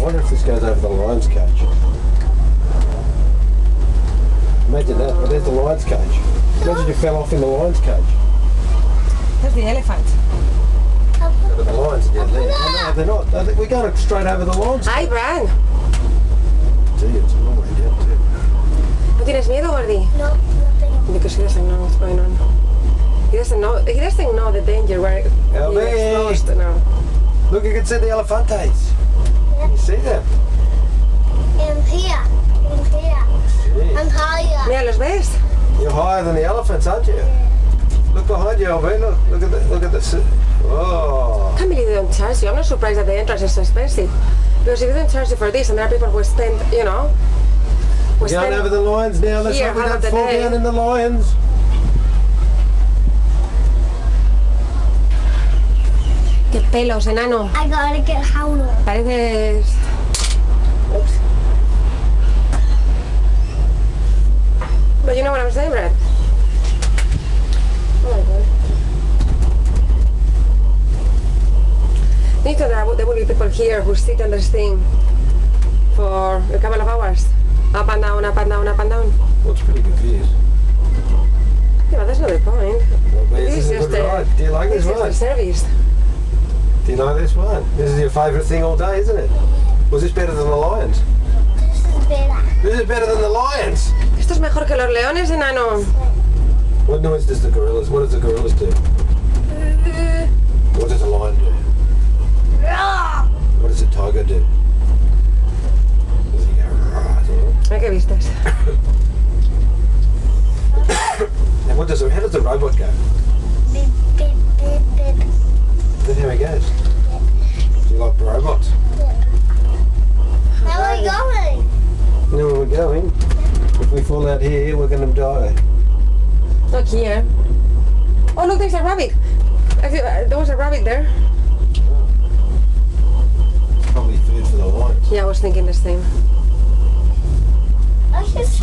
I wonder if this goes over the lion's cage. Imagine that. Well, there's the lion's cage. Imagine you fell off in the lion's cage. There's the elephant. Over the lions again. No, they're not. We're going straight over the lions. Hi, Bran. Gee, it's a long way down too. ¿No tienes miedo, Gordy? No, nothing. Because he doesn't know what's going on. He doesn't know the danger where Albie. he's exposed now. Look, you can see the elephantes. Yeah. Can you see them? In here. Gee. I'm higher. Mira, ¿los ves? You're higher than the elephants, aren't you? Look behind you, Albie. Look at this. Oh. I can't believe they don't charge you. I'm not surprised that the entrance is so expensive. Because if they don't charge you for this, and there are people who spend, you know, We're going over the lions now. Let's hope we don't fall down in the lions. Qué pelos, enano. I gotta get howler. Pareces... Oops. But you know what I'm saying, Brad? Oh my god. There will be people here who sit on this thing for a couple of hours. Up and down, up and down, up and down. Well, it's pretty good views. Yeah, but that's not the point. Well, This this is a just good ride. Do you like this This is one? the service. Do you like this one? This is your favourite thing all day, isn't it? Was this better than the lions? This is better. This is better than the lions. Esto es mejor que los leones, enano. What noise does the gorillas? What does the gorillas do? What does a lion do? What does a tiger do? Does he go rah? Mira qué vistas. And how does the robot go? Beep, beep, beep, beep. Is that how he goes? Do you like robots? Where are we going? You know where we're going? If we fall out here, we're going to die. Not here. Oh, look, there's a rabbit. There was a rabbit there. Probably food for the lions. Yeah, I was thinking the same. I just